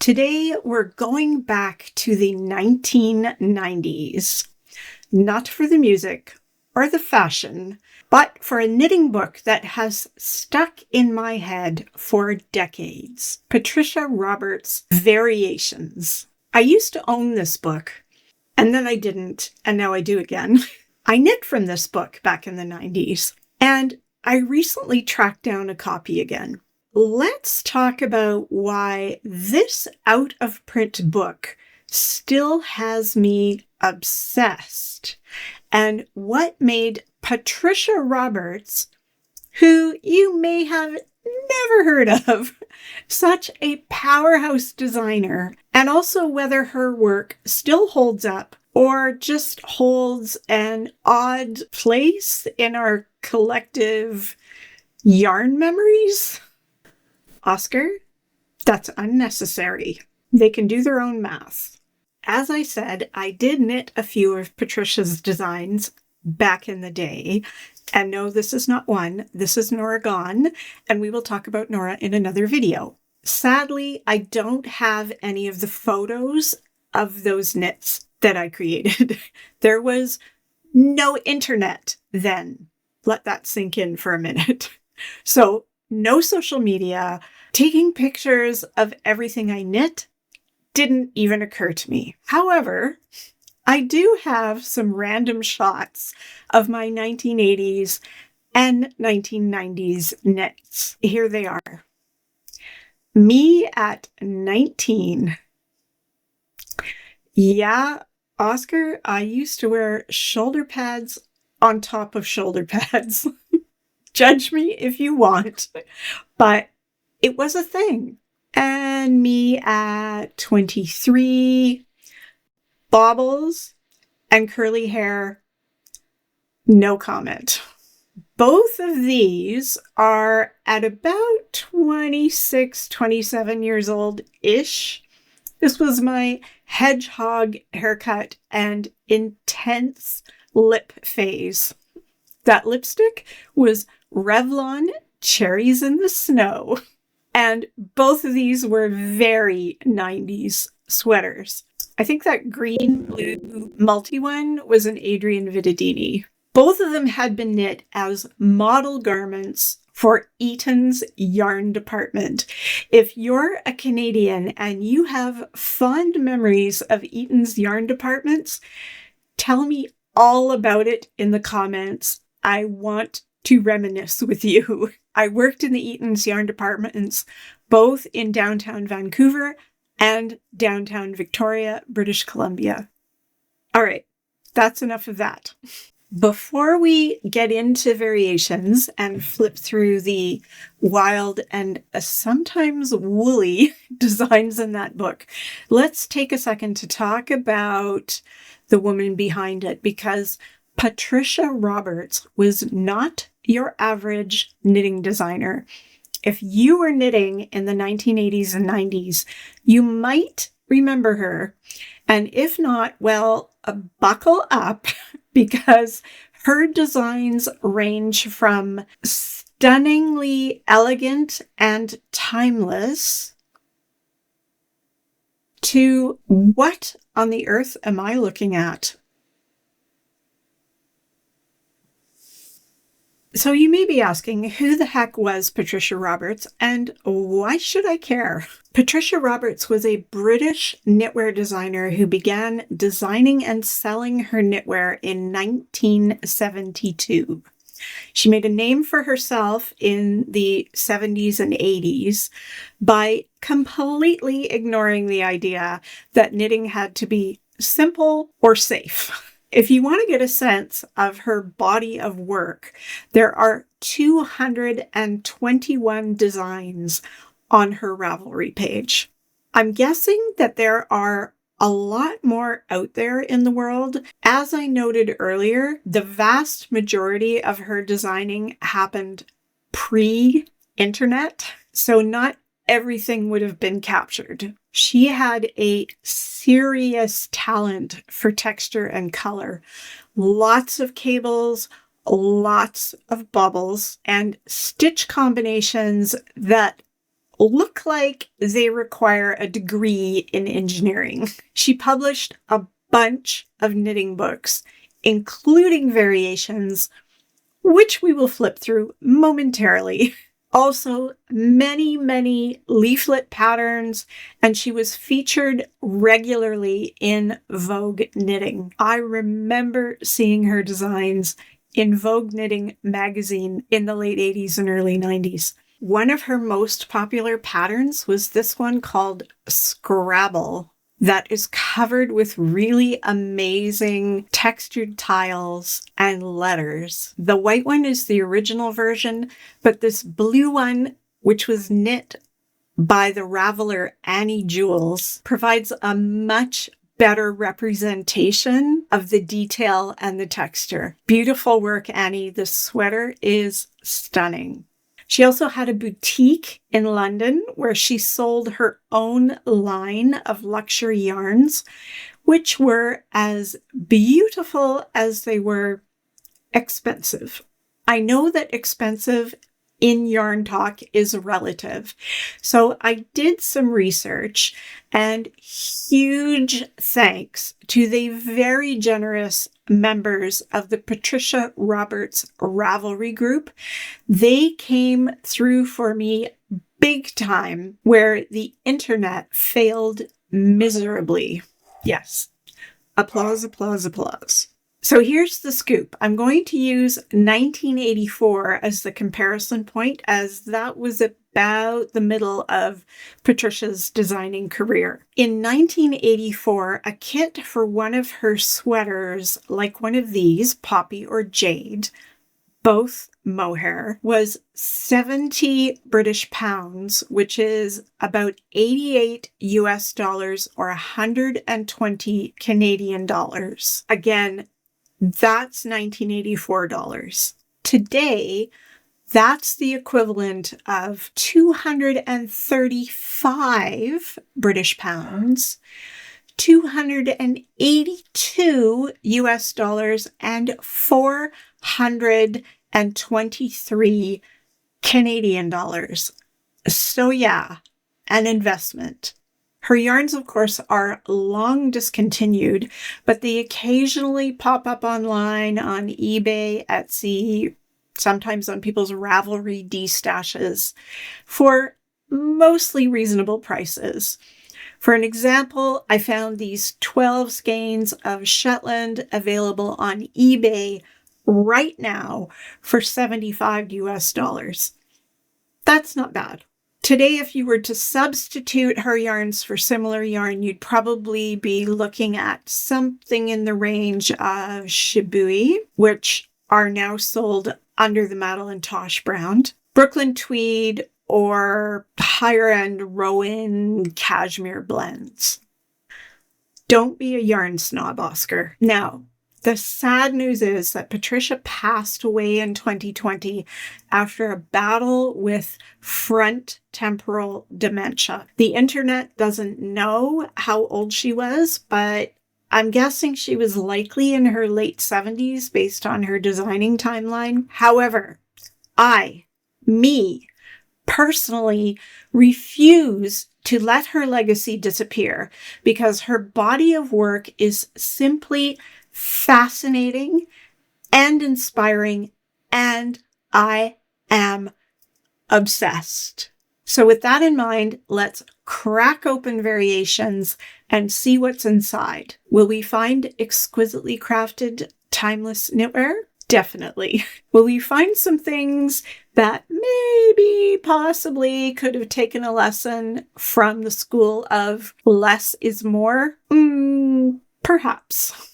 Today, we're going back to the 1990s, not for the music or the fashion, but for a knitting book that has stuck in my head for decades. Patricia Roberts' Variations. I used to own this book, and then I didn't, and now I do again. I knit from this book back in the 90s, and I recently tracked down a copy again. Let's talk about why this out-of-print book still has me obsessed, and what made Patricia Roberts, who you may have never heard of, such a powerhouse designer, and also whether her work still holds up or just holds an odd place in our collective yarn memories. Oscar, that's unnecessary. They can do their own math. As I said, I did knit a few of Patricia's designs back in the day. And no, this is not one. This is Nora Gone, and we will talk about Nora in another video. Sadly, I don't have any of the photos of those knits that I created. There was no internet then. Let that sink in for a minute. So, no social media. Taking pictures of everything I knit didn't even occur to me. However, I do have some random shots of my 1980s and 1990s knits. Here they are. Me at 19. Yeah, Oscar, I used to wear shoulder pads on top of shoulder pads. Judge me if you want, but it was a thing. And me at 23, baubles and curly hair, no comment. Both of these are at about 26, 27 years old-ish. This was my hedgehog haircut and intense lip phase. That lipstick was Revlon Cherries in the Snow. And both of these were very 90s sweaters. I think that green-blue multi one was an Adrian Vittadini. Both of them had been knit as model garments for Eaton's yarn department. If you're a Canadian and you have fond memories of Eaton's yarn departments, tell me all about it in the comments. I want to reminisce with you. I worked in the Eaton's yarn departments, both in downtown Vancouver and downtown Victoria, British Columbia. All right, that's enough of that. Before we get into variations and flip through the wild and sometimes woolly designs in that book, let's take a second to talk about the woman behind it, because Patricia Roberts was not your average knitting designer. If you were knitting in the 1980s and 90s, you might remember her. And if not, well, buckle up, because her designs range from stunningly elegant and timeless to what on the earth am I looking at? So you may be asking, who the heck was Patricia Roberts, and why should I care? Patricia Roberts was a British knitwear designer who began designing and selling her knitwear in 1972. She made a name for herself in the 70s and 80s by completely ignoring the idea that knitting had to be simple or safe. If you want to get a sense of her body of work, there are 221 designs on her Ravelry page. I'm guessing that there are a lot more out there in the world. As I noted earlier, the vast majority of her designing happened pre-internet, so not everything would have been captured. She had a serious talent for texture and color. Lots of cables, lots of bubbles, and stitch combinations that look like they require a degree in engineering. She published a bunch of knitting books, including variations, which we will flip through momentarily. Also, many, many leaflet patterns, and she was featured regularly in Vogue Knitting. I remember seeing her designs in Vogue Knitting magazine in the late 80s and early 90s. One of her most popular patterns was this one called Scrabble, that is covered with really amazing textured tiles and letters. The white one is the original version, but this blue one, which was knit by the Raveler Annie Jules, provides a much better representation of the detail and the texture. Beautiful work, Annie. The sweater is stunning. She also had a boutique in London where she sold her own line of luxury yarns, which were as beautiful as they were expensive. I know that expensive in yarn talk is relative. So I did some research, and huge thanks to the very generous members of the Patricia Roberts Ravelry group. They came through for me big time where the internet failed miserably. Yes. Applause, applause, applause. So here's the scoop. I'm going to use 1984 as the comparison point, as that was about the middle of Patricia's designing career. In 1984, a kit for one of her sweaters, like one of these, Poppy or Jade, both mohair, was 70 British pounds, which is about 88 US dollars or 120 Canadian dollars. Again, that's 1984 dollars. Today, that's the equivalent of 235 British pounds, 282 US dollars, and 423 Canadian dollars. So yeah, an investment. Her yarns, of course, are long discontinued, but they occasionally pop up online on eBay, Etsy, sometimes on people's Ravelry D-stashes for mostly reasonable prices. For an example, I found these 12 skeins of Shetland available on eBay right now for 75 US dollars. That's not bad. Today, if you were to substitute her yarns for similar yarn, you'd probably be looking at something in the range of Shibui, which are now sold under the Madeline Tosh brand, Brooklyn Tweed, or higher-end Rowan cashmere blends. Don't be a yarn snob, Oscar. Now, the sad news is that Patricia passed away in 2020 after a battle with frontotemporal dementia. The internet doesn't know how old she was, but I'm guessing she was likely in her late 70s based on her designing timeline. However, me, personally refuse to let her legacy disappear because her body of work is simply fascinating and inspiring, and I am obsessed. So with that in mind, let's crack open variations and see what's inside. Will we find exquisitely crafted, timeless knitwear? Definitely. Will we find some things that maybe, possibly could have taken a lesson from the school of less is more? Perhaps.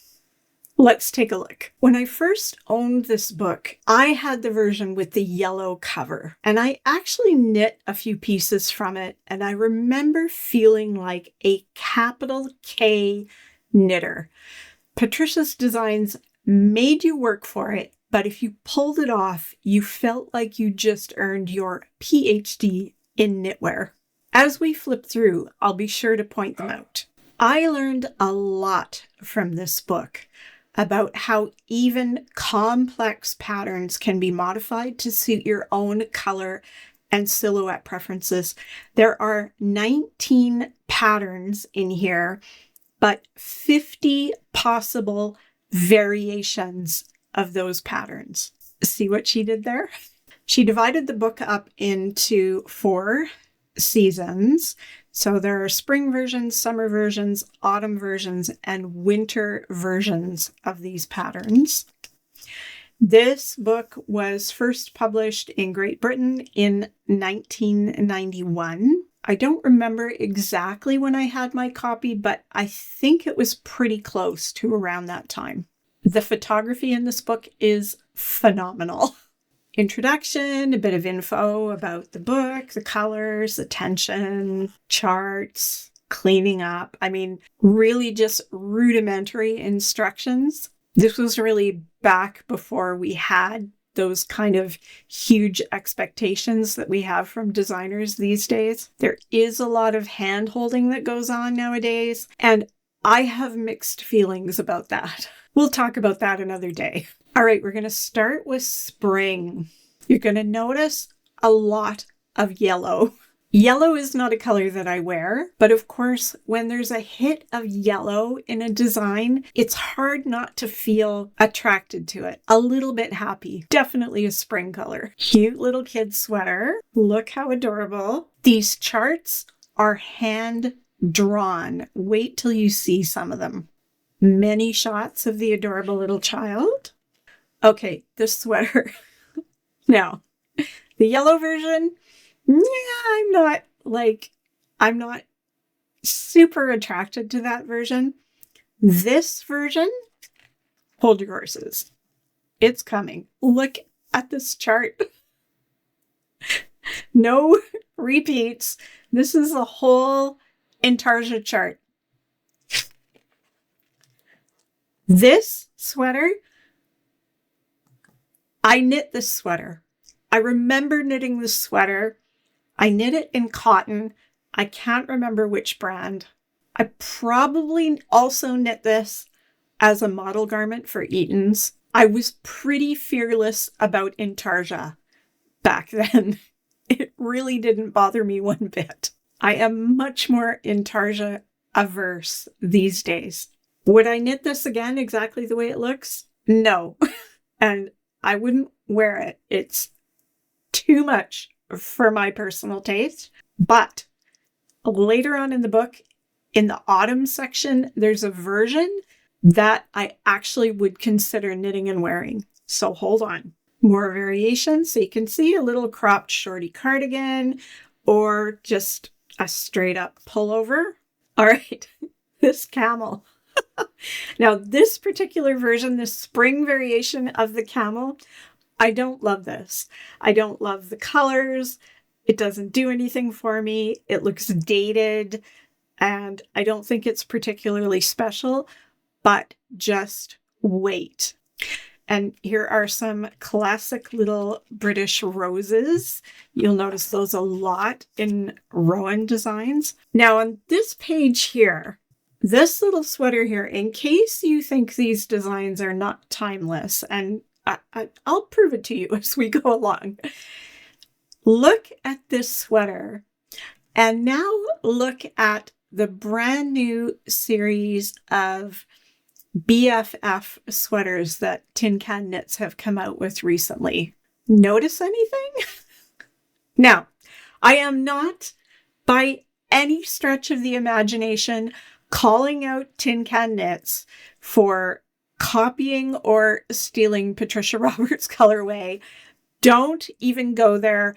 Let's take a look. When I first owned this book, I had the version with the yellow cover, and I actually knit a few pieces from it, and I remember feeling like a capital K knitter. Patricia's designs made you work for it, but if you pulled it off, you felt like you just earned your PhD in knitwear. As we flip through, I'll be sure to point them out. I learned a lot from this book about how even complex patterns can be modified to suit your own color and silhouette preferences. There are 19 patterns in here, but 50 possible variations of those patterns. See what she did there? She divided the book up into 4 seasons. So there are spring versions, summer versions, autumn versions, and winter versions of these patterns. This book was first published in Great Britain in 1991. I don't remember exactly when I had my copy, but I think it was pretty close to around that time. The photography in this book is phenomenal. Introduction, a bit of info about the book, the colors, the tension, charts, cleaning up. I mean, really just rudimentary instructions. This was really back before we had those kind of huge expectations that we have from designers these days. There is a lot of hand-holding that goes on nowadays, and I have mixed feelings about that. We'll talk about that another day. All right, we're going to start with spring. You're going to notice a lot of yellow. Yellow is not a color that I wear, but of course, when there's a hit of yellow in a design, it's hard not to feel attracted to it. A little bit happy. Definitely a spring color. Cute little kid sweater. Look how adorable. These charts are hand drawn. Wait till you see some of them. Many shots of the adorable little child. Okay, the sweater. Now, the yellow version, yeah, I'm not super attracted to that version. This version, hold your horses. It's coming. Look at this chart. No repeats. This is the whole intarsia chart. This sweater, I knit this sweater. I remember knitting this sweater. I knit it in cotton. I can't remember which brand. I probably also knit this as a model garment for Eaton's. I was pretty fearless about intarsia back then. It really didn't bother me one bit. I am much more intarsia averse these days. Would I knit this again exactly the way it looks? No. And I wouldn't wear it. It's too much for my personal taste. But later on in the book, in the autumn section, there's a version that I actually would consider knitting and wearing. So hold on. More variations. So you can see a little cropped shorty cardigan or just a straight up pullover. All right, this camel. Now, this particular version, this spring variation of the camel, I don't love this. I don't love the colors. It doesn't do anything for me. It looks dated, and I don't think it's particularly special, but just wait. And here are some classic little British roses. You'll notice those a lot in Rowan designs. Now, on this page here, this little sweater here, in case you think these designs are not timeless, and I'll prove it to you as we go along. Look at this sweater, and now look at the brand new series of BFF sweaters that Tin Can Knits have come out with recently. Notice anything? Now, I am not by any stretch of the imagination calling out Tin Can Knits for copying or stealing Patricia Roberts' colorway. Don't even go there.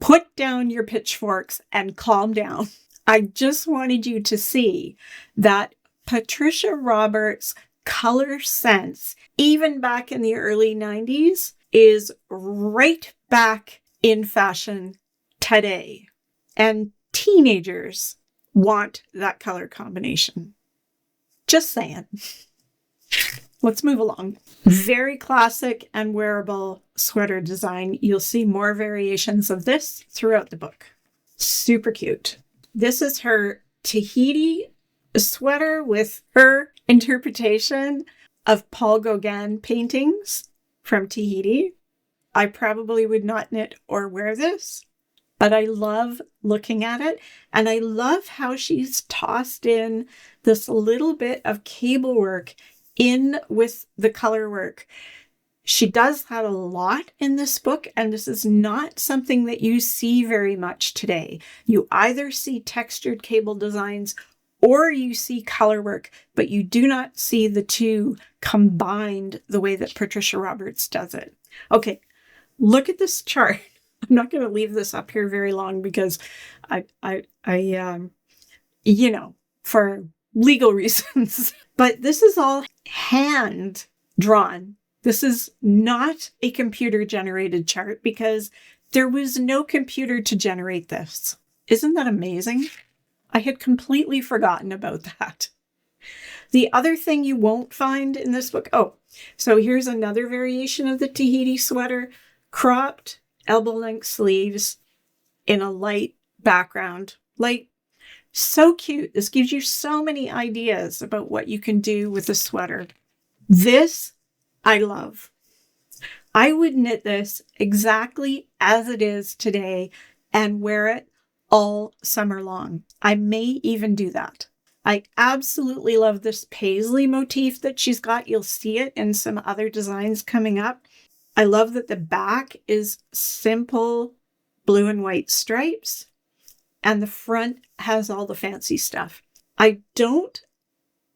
Put down your pitchforks and calm down. I just wanted you to see that Patricia Roberts' color sense, even back in the early 90s, is right back in fashion today. And teenagers want that color combination. Just saying. Let's move along. Very classic and wearable sweater design. You'll see more variations of this throughout the book. Super cute. This is her Tahiti sweater with her interpretation of Paul Gauguin paintings from Tahiti. I probably would not knit or wear this, but I love looking at it. And I love how she's tossed in this little bit of cable work in with the color work. She does that a lot in this book, and this is not something that you see very much today. You either see textured cable designs or you see color work, but you do not see the two combined the way that Patricia Roberts does it. Okay, look at this chart. I'm not going to leave this up here very long because for legal reasons, but this is all hand drawn. This is not a computer generated chart because there was no computer to generate this. Isn't that amazing? I had completely forgotten about that. The other thing you won't find in this book, so here's another variation of the Tahiti sweater, cropped elbow length sleeves in a light background. Like, so cute. This gives you so many ideas about what you can do with a sweater. This I love. I would knit this exactly as it is today and wear it all summer long. I may even do that. I absolutely love this paisley motif that she's got. You'll see it in some other designs coming up. I love that the back is simple blue and white stripes and the front has all the fancy stuff. I don't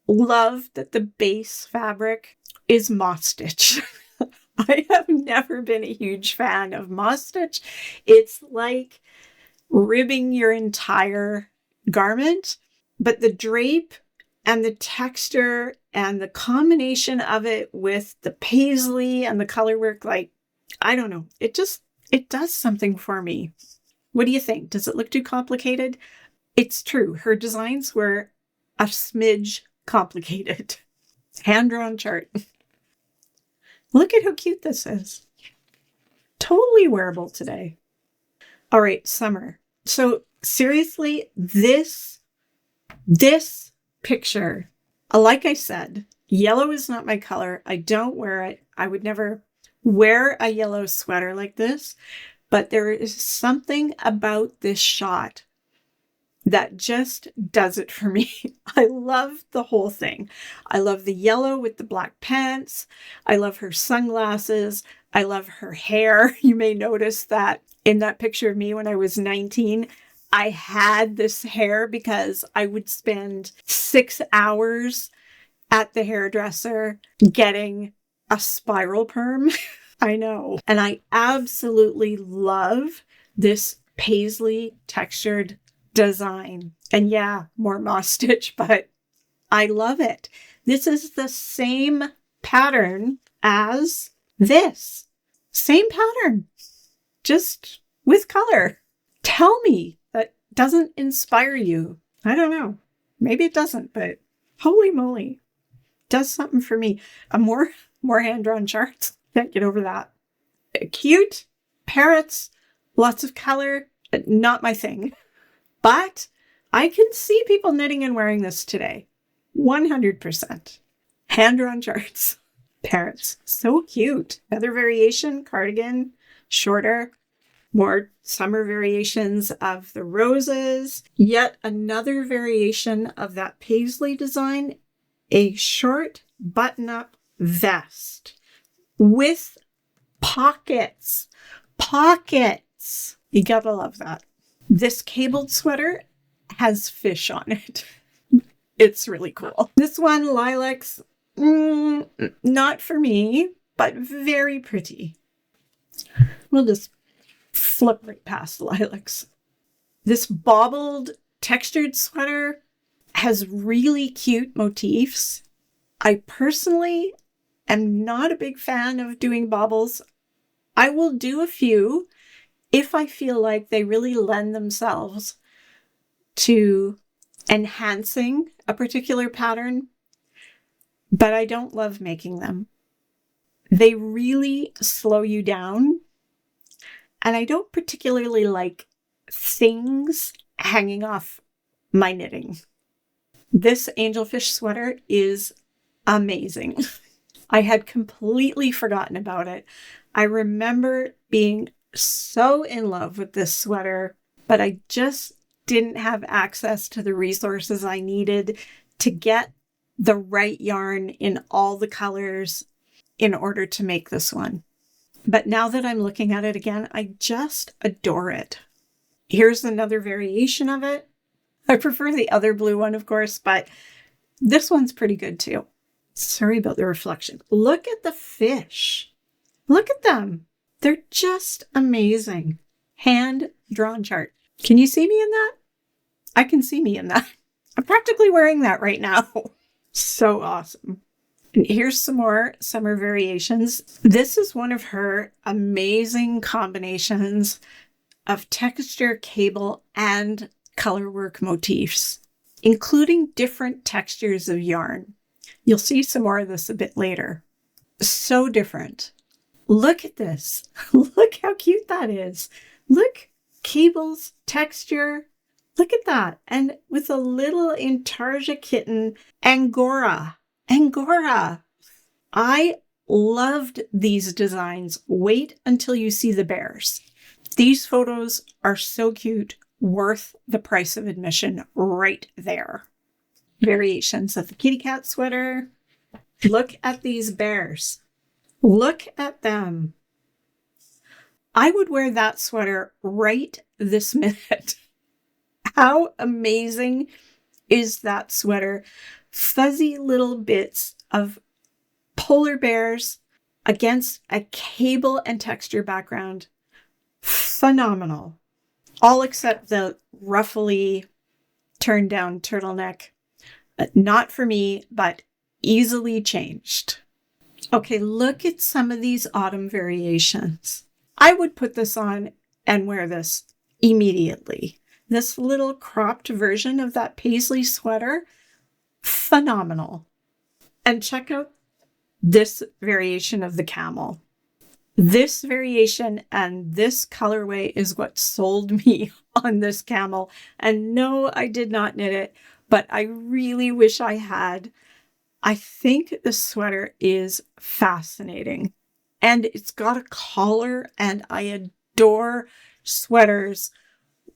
love that the base fabric is moss stitch. I have never been a huge fan of moss stitch. It's like ribbing your entire garment, but the drape and the texture and the combination of it with the paisley and the color work, like, I don't know, it does something for me. What do you think? Does it look too complicated? It's true. Her designs were a smidge complicated. Hand-drawn chart. Look at how cute this is. Totally wearable today. All right, summer. So seriously, this picture, like I said, yellow is not my color. I don't wear it. I would never wear a yellow sweater like this, but there is something about this shot that just does it for me. I love the whole thing. I love the yellow with the black pants. I love her sunglasses. I love her hair. You may notice that in that picture of me when I was 19, I had this hair because I would spend 6 hours at the hairdresser getting a spiral perm. I know. And I absolutely love this paisley textured design. And yeah, more moss stitch, but I love it. This is the same pattern as this. Same pattern, just with color. Tell me that doesn't inspire you. I don't know. Maybe it doesn't, but holy moly, does something for me. More hand-drawn charts. Can't get over that. Cute, parrots, lots of color, not my thing. But I can see people knitting and wearing this today. 100%. Hand-drawn charts. Parrots. So cute. Another variation, cardigan, shorter. More summer variations of the roses. Yet another variation of that paisley design. A short button-up vest with pockets. Pockets. You gotta love that. This cabled sweater has fish on it. It's really cool. This one, lilacs, not for me, but very pretty. We'll just flip right past lilacs. This bobbled textured sweater has really cute motifs. I personally am not a big fan of doing bobbles. I will do a few if I feel like they really lend themselves to enhancing a particular pattern, but I don't love making them. They really slow you down, and I don't particularly like things hanging off my knitting. This angelfish sweater is amazing. I had completely forgotten about it. I remember being so in love with this sweater, but I just didn't have access to the resources I needed to get the right yarn in all the colors in order to make this one. But now that I'm looking at it again, I just adore it. Here's another variation of it. I prefer the other blue one, of course, but this one's pretty good too. Sorry about the reflection. Look at the fish. Look at them. They're just amazing. Hand-drawn chart. Can you see me in that? I can see me in that. I'm practically wearing that right now. So awesome. And here's some more summer variations. This is one of her amazing combinations of texture, cable, and colorwork motifs, including different textures of yarn. You'll see some more of this a bit later. So different. Look at this. Look how cute that is. Look, cables, texture. Look at that. And with a little intarsia kitten, Angora. Angora. I loved these designs. Wait until you see the bears. These photos are so cute, worth the price of admission right there. Variations of the kitty cat sweater. Look at these bears. Look at them. I would wear that sweater right this minute. How amazing is that sweater? Fuzzy little bits of polar bears against a cable and texture background. Phenomenal. All except the ruffly turned down turtleneck. Not for me, but easily changed. Okay, look at some of these autumn variations. I would put this on and wear this immediately. This little cropped version of that paisley sweater, phenomenal. And check out this variation of the camel. This variation and this colorway is what sold me on this camel. And no, I did not knit it, but I really wish I had. I think this sweater is fascinating. And it's got a collar, and I adore sweaters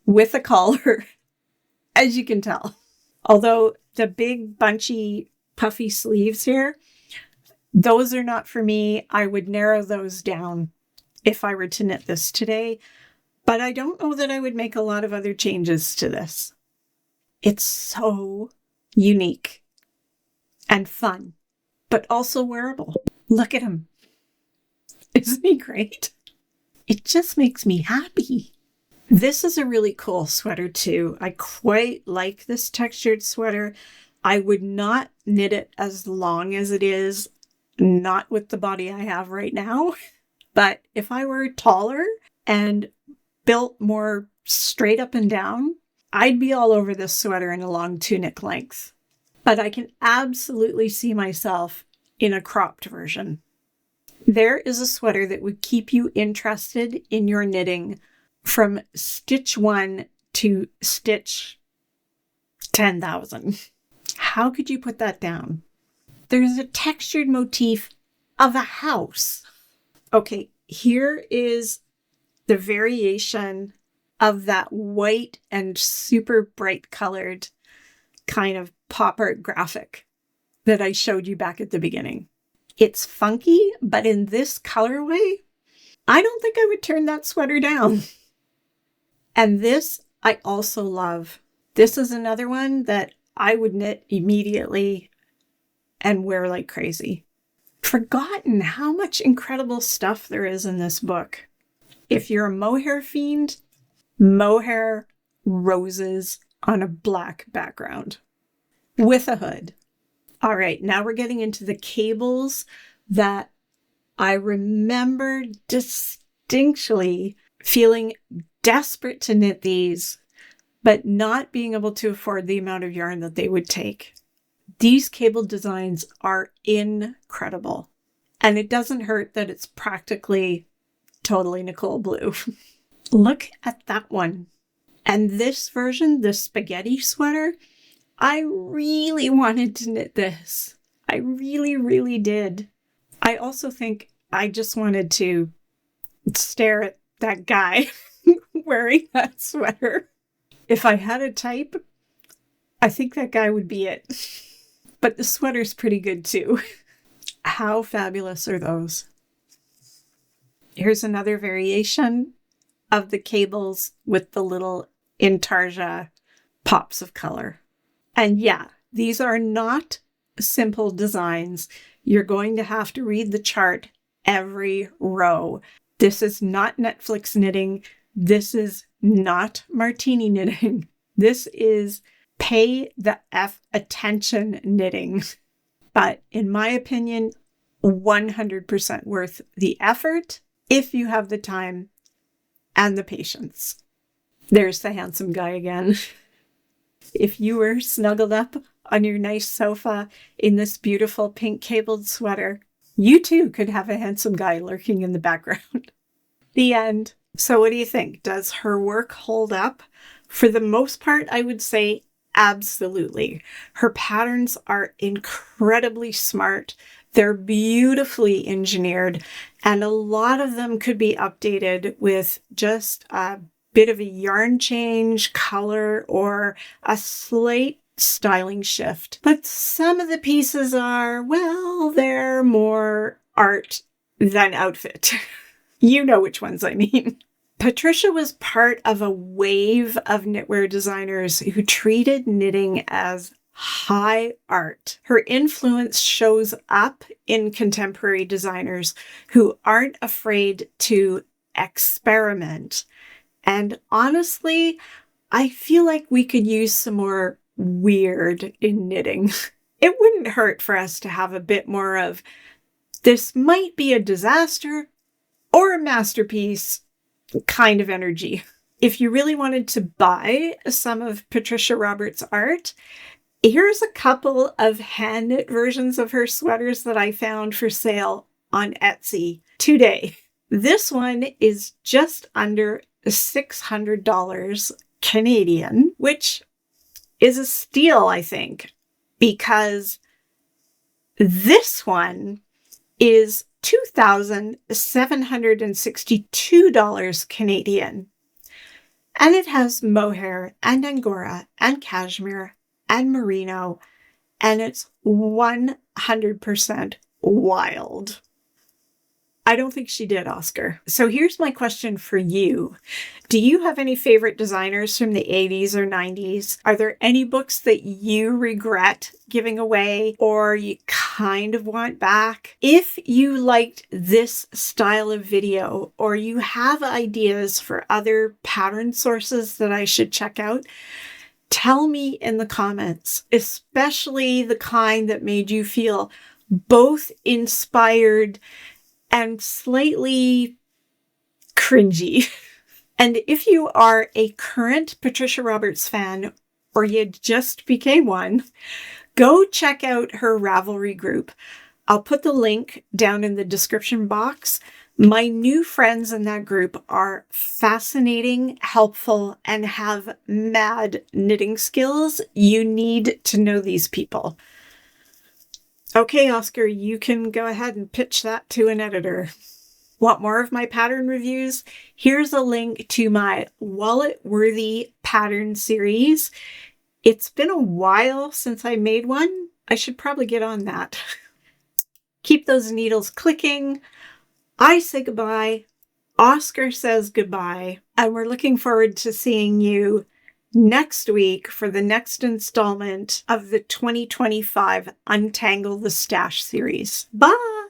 with a collar, as you can tell. Although the big bunchy puffy sleeves here, those are not for me. I would narrow those down if I were to knit this today, but I don't know that I would make a lot of other changes to this. It's so unique and fun, but also wearable. Look at him. Isn't he great? It just makes me happy. This is a really cool sweater too. I quite like this textured sweater. I would not knit it as long as it is, not with the body I have right now. But if I were taller and built more straight up and down, I'd be all over this sweater in a long tunic length. But I can absolutely see myself in a cropped version. There is a sweater that would keep you interested in your knitting from stitch 1 to stitch 10,000. How could you put that down? There's a textured motif of a house. Okay, here is the variation of that white and super bright colored kind of pop art graphic that I showed you back at the beginning. It's funky, but in this colorway, I don't think I would turn that sweater down. And this I also love. This is another one that I would knit immediately and wear like crazy. Forgotten how much incredible stuff there is in this book. If you're a mohair fiend, mohair roses on a black background with a hood. All right, now we're getting into the cables that I remember distinctly feeling desperate to knit these, but not being able to afford the amount of yarn that they would take. These cable designs are incredible. And it doesn't hurt that it's practically totally Nicole Blue. Look at that one. And this version, the spaghetti sweater, I really wanted to knit this. I really, really did. I also think I just wanted to stare at that guy wearing that sweater. If I had a type, I think that guy would be it. But the sweater's pretty good too. How fabulous are those? Here's another variation of the cables with the little intarsia pops of color. And yeah, these are not simple designs. You're going to have to read the chart every row. This is not Netflix knitting. This is not martini knitting. This is pay the F attention knitting. But in my opinion, 100% worth the effort if you have the time and the patience. There's the handsome guy again. If you were snuggled up on your nice sofa in this beautiful pink cabled sweater, you too could have a handsome guy lurking in the background. The end. So what do you think? Does her work hold up? For the most part, I would say absolutely. Her patterns are incredibly smart. They're beautifully engineered, and a lot of them could be updated with just a bit of a yarn change, color, or a slight styling shift. But some of the pieces are, well, they're more art than outfit. You know which ones I mean. Patricia was part of a wave of knitwear designers who treated knitting as high art. Her influence shows up in contemporary designers who aren't afraid to experiment. And honestly, I feel like we could use some more weird in knitting. It wouldn't hurt for us to have a bit more of, this might be a disaster or a masterpiece kind of energy. If you really wanted to buy some of Patricia Roberts' art, here's a couple of hand-knit versions of her sweaters that I found for sale on Etsy today. This one is just under $600 Canadian, which is a steal, I think, because this one is $2,762 Canadian. And it has mohair and angora and cashmere and merino, and it's 100% wild. I don't think she did, Oscar. So here's my question for you. Do you have any favorite designers from the 80s or 90s? Are there any books that you regret giving away or you kind of want back? If you liked this style of video or you have ideas for other pattern sources that I should check out, tell me in the comments, especially the kind that made you feel both inspired and slightly cringy. And if you are a current Patricia Roberts fan, or you just became one, go check out her Ravelry group. I'll put the link down in the description box. My new friends in that group are fascinating, helpful, and have mad knitting skills. You need to know these people. Okay, Oscar, you can go ahead and pitch that to an editor. Want more of my pattern reviews? Here's a link to my wallet-worthy pattern series. It's been a while since I made one. I should probably get on that. Keep those needles clicking. I say goodbye. Oscar says goodbye. And we're looking forward to seeing you next week for the next installment of the 2025 Untangle the Stash series. Bye!